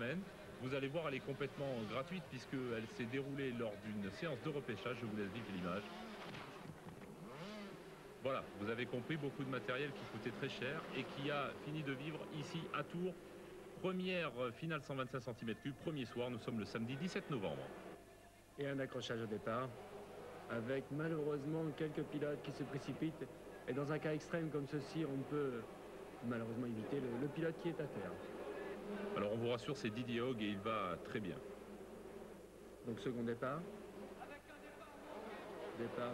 semaine. Vous allez voir, elle est complètement gratuite puisqu'elle s'est déroulée lors d'une séance de repêchage. Je vous laisse vivre l'image. Voilà, vous avez compris, beaucoup de matériel qui coûtait très cher et qui a fini de vivre ici à Tours. Première finale 125 cm3, premier soir, nous sommes le samedi 17 novembre. Et un accrochage au départ, avec malheureusement quelques pilotes qui se précipitent. Et dans un cas extrême comme ceci, on peut malheureusement éviter le pilote qui est à terre. Alors on vous rassure, c'est Didier Hogg et il va très bien. Donc second départ. Départ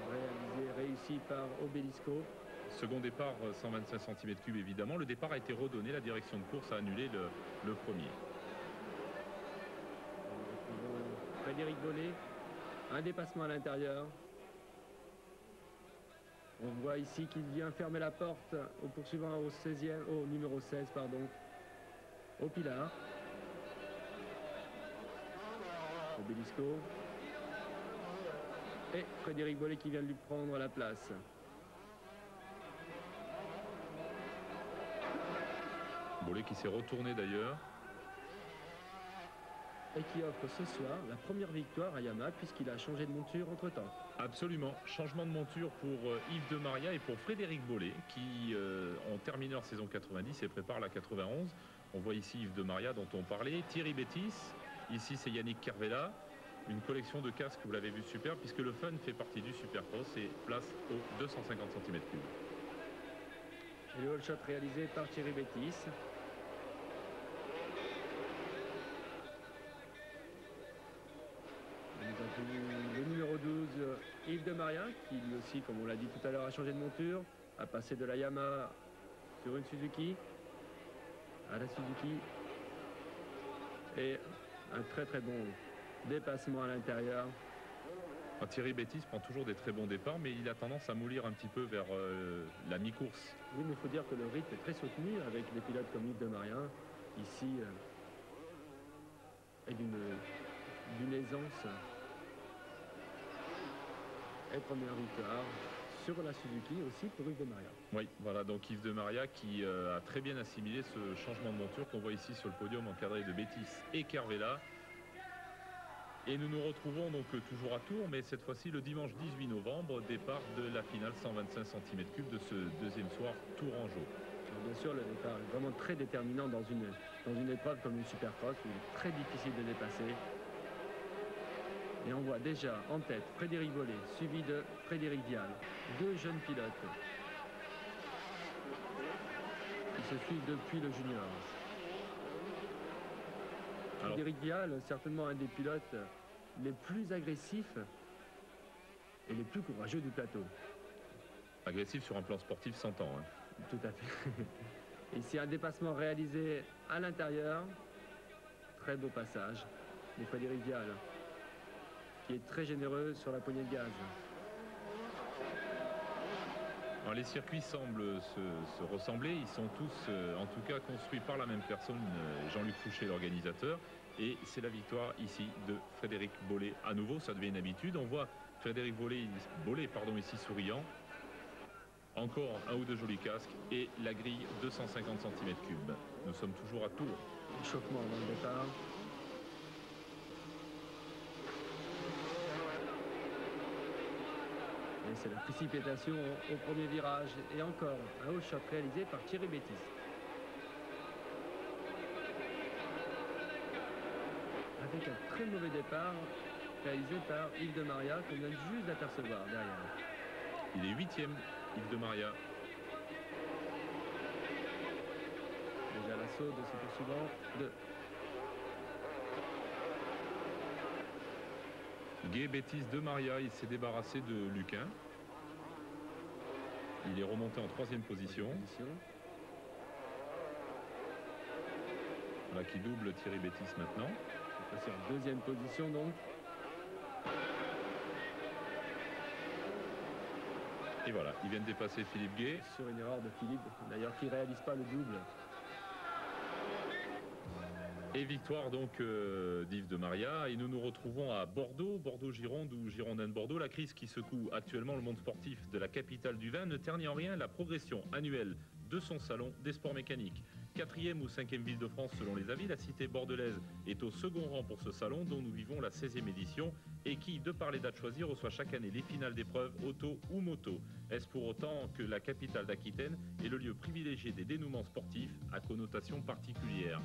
réussi par Obelisco. Second départ 125 cm3 évidemment. Le départ a été redonné, la direction de course a annulé le premier. Frédéric Bollé, un dépassement à l'intérieur. On voit ici qu'il vient fermer la porte au poursuivant au numéro 16, pardon, au Pilar. Obelisco. Et Frédéric Bollé qui vient de lui prendre la place. Bollé qui s'est retourné d'ailleurs. Et qui offre ce soir la première victoire à Yamaha puisqu'il a changé de monture entre-temps. Absolument, changement de monture pour Yves de Maria et pour Frédéric Bollé qui ont terminé leur saison 90 et préparent la 91. On voit ici Yves de Maria dont on parlait, Thierry Bétis, ici c'est Yannick Kervella. Une collection de casques, vous l'avez vu, super, puisque le Fun fait partie du Supercross et place aux 250 cm3. Et le all shot réalisé par Thierry Bétis. Le numéro 12, Yves de Maria, qui lui aussi, comme on l'a dit tout à l'heure, a changé de monture, a passé de la Yamaha sur une Suzuki, à la Suzuki. Et un très très bon dépassement à l'intérieur. Thierry Bétis prend toujours des très bons départs, mais il a tendance à moulir un petit peu vers la mi-course. Oui, mais il faut dire que le rythme est très soutenu avec des pilotes comme Yves de Maria, ici, et d'une aisance. Et première victoire sur la Suzuki aussi pour Yves de Maria. Oui, voilà, donc Yves de Maria qui a très bien assimilé ce changement de monture qu'on voit ici sur le podium encadré de Bétis et Kervella. Et nous nous retrouvons donc toujours à Tours, mais cette fois-ci le dimanche 18 novembre, départ de la finale 125 cm3 de ce deuxième soir Tourangeau. Bien sûr, le départ est vraiment très déterminant dans une épreuve comme une Supercross, où il est très difficile de dépasser. Et on voit déjà en tête Frédéric Bollé, suivi de Frédéric Vial, deux jeunes pilotes qui se suivent depuis le junior. Frédéric Vial, certainement un des pilotes les plus agressifs et les plus courageux du plateau. Agressif sur un plan sportif, s'entend. Hein. Tout à fait. Ici, un dépassement réalisé à l'intérieur. Très beau passage de Frédéric Vial, qui est très généreux sur la poignée de gaz. Alors, les circuits semblent se ressembler, ils sont tous en tout cas construits par la même personne, Jean-Luc Fouché, l'organisateur, et c'est la victoire ici de Frédéric Bollé. À nouveau, ça devient une habitude, on voit Frédéric Bollé ici souriant, encore un ou deux jolis casques et la grille 250 cm3. Nous sommes toujours à Tours. Échauffement avant le départ. Et c'est la précipitation au premier virage. Et encore un haut shot réalisé par Thierry Bétis. Avec un très mauvais départ réalisé par Yves de Maria qu'on vient juste d'apercevoir derrière. Il est 8e, Yves de Maria. Déjà l'assaut de ce poursuivant de Guy Bétis de Maria, il s'est débarrassé de Luquin. Il est remonté en troisième position. Voilà qui double Thierry Bétis maintenant. Il est passé en deuxième position donc. Et voilà, il vient de dépasser Philippe Gay. Sur une erreur de Philippe, d'ailleurs qui ne réalise pas le double. Et victoire donc d'Yves de Maria. Et nous nous retrouvons à Bordeaux, Bordeaux-Gironde ou Girondin-de-Bordeaux. La crise qui secoue actuellement le monde sportif de la capitale du vin ne ternit en rien la progression annuelle de son salon des sports mécaniques. 4e ou 5e ville de France selon les avis, la cité bordelaise est au second rang pour ce salon dont nous vivons la 16e édition et qui, de par les dates choisies, reçoit chaque année les finales d'épreuves auto ou moto. Est-ce pour autant que la capitale d'Aquitaine est le lieu privilégié des dénouements sportifs à connotation particulière?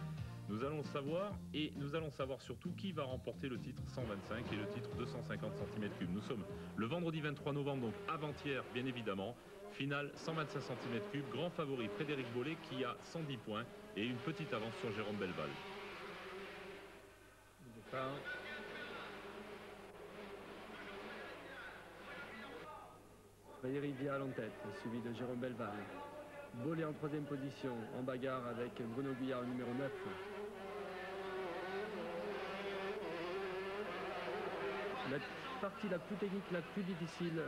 Nous allons le savoir, et nous allons savoir surtout qui va remporter le titre 125 et le titre 250 cm3. Nous sommes le vendredi 23 novembre, donc avant-hier bien évidemment. Finale 125 cm3, grand favori Frédéric Bollé qui a 110 points et une petite avance sur Jérôme Belval. Départ. Frédéric Vial en tête, suivi de Jérôme Belval. Bollé en 3e position, en bagarre avec Bruno Guyard, numéro 9. La partie la plus technique, la plus difficile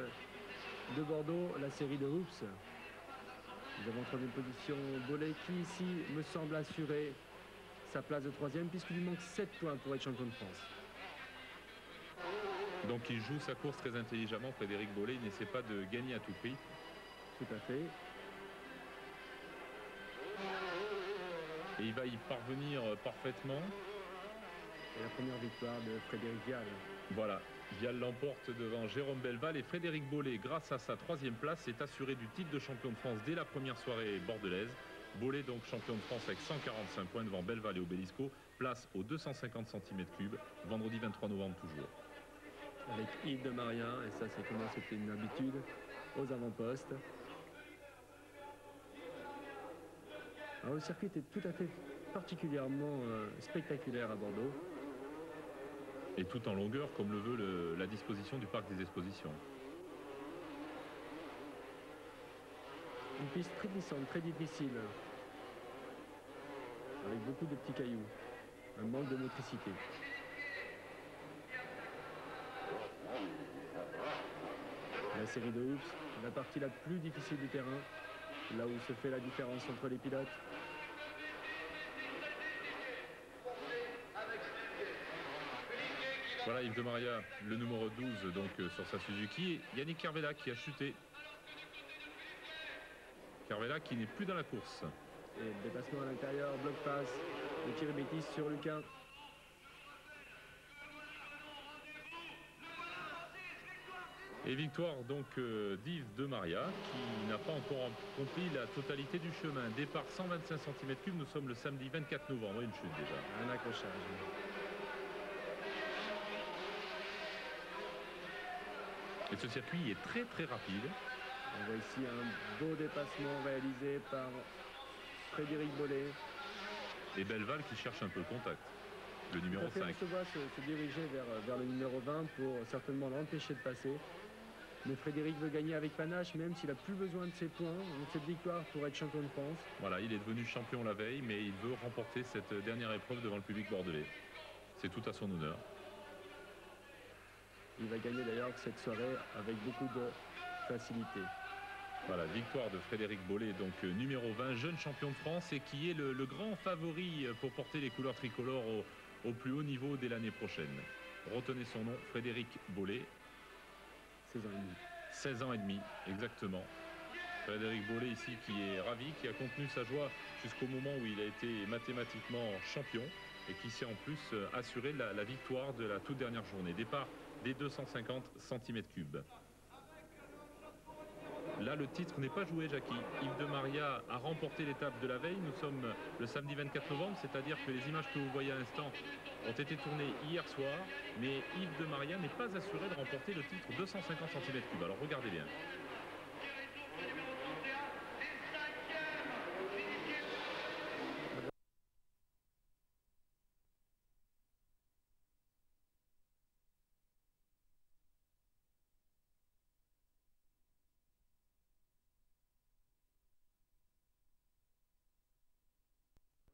de Bordeaux, la série de hoops. Nous avons en 3e position Bollé qui ici me semble assurer sa place de 3e puisqu'il lui manque 7 points pour être champion de France. Donc il joue sa course très intelligemment, Frédéric Bollé, il n'essaie pas de gagner à tout prix. Tout à fait. Et il va y parvenir parfaitement. Et la première victoire de Frédéric Vial. Voilà, Vial l'emporte devant Jérôme Belval et Frédéric Bollé, grâce à sa 3e place, est assuré du titre de champion de France dès la première soirée bordelaise. Bollé donc champion de France avec 145 points devant Belval et Obélisco, place aux 250 cm3, vendredi 23 novembre toujours. Avec Yves de Maria, et ça c'est comment c'était une habitude, aux avant-postes. Alors le circuit était tout à fait particulièrement spectaculaire à Bordeaux. Et tout en longueur, comme le veut la disposition du parc des expositions. Une piste très glissante, très difficile, avec beaucoup de petits cailloux, un manque de motricité. La série de hoops, la partie la plus difficile du terrain, là où se fait la différence entre les pilotes. Voilà Yves de Maria, le numéro 12 donc sur sa Suzuki. Yannick Carvela qui a chuté. Carvela qui n'est plus dans la course. Et le dépassement à l'intérieur, bloc passe de Thierry Bétis sur Lucas. Et victoire donc d'Yves de Maria qui n'a pas encore accompli la totalité du chemin. Départ 125 cm3, nous sommes le samedi 24 novembre, une chute déjà. Un accrochage. Et ce circuit est très très rapide. On voit ici un beau dépassement réalisé par Frédéric Bollé. Et Belval qui cherche un peu le contact. Le numéro 5. On se voit se diriger vers le numéro 20 pour certainement l'empêcher de passer. Mais Frédéric veut gagner avec panache, même s'il n'a plus besoin de ses points, de cette victoire pour être champion de France. Voilà, il est devenu champion la veille, mais il veut remporter cette dernière épreuve devant le public bordelais. C'est tout à son honneur. Il va gagner d'ailleurs cette soirée avec beaucoup de facilité. Voilà, victoire de Frédéric Bollé, donc numéro 20, jeune champion de France et qui est le grand favori pour porter les couleurs tricolores au plus haut niveau dès l'année prochaine. Retenez son nom, Frédéric Bollé. 16 ans et demi. 16 ans et demi, exactement. Frédéric Bollé ici qui est ravi, qui a contenu sa joie jusqu'au moment où il a été mathématiquement champion et qui s'est en plus assuré la victoire de la toute dernière journée. Départ des 250 cm3. Là, le titre n'est pas joué, Jackie. Yves de Maria a remporté l'étape de la veille. Nous sommes le samedi 24 novembre, c'est-à-dire que les images que vous voyez à l'instant ont été tournées hier soir. Mais Yves de Maria n'est pas assuré de remporter le titre 250 cm3. Alors regardez bien.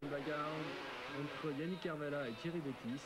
Une bagarre entre Yannick Carvela et Thierry Bétis.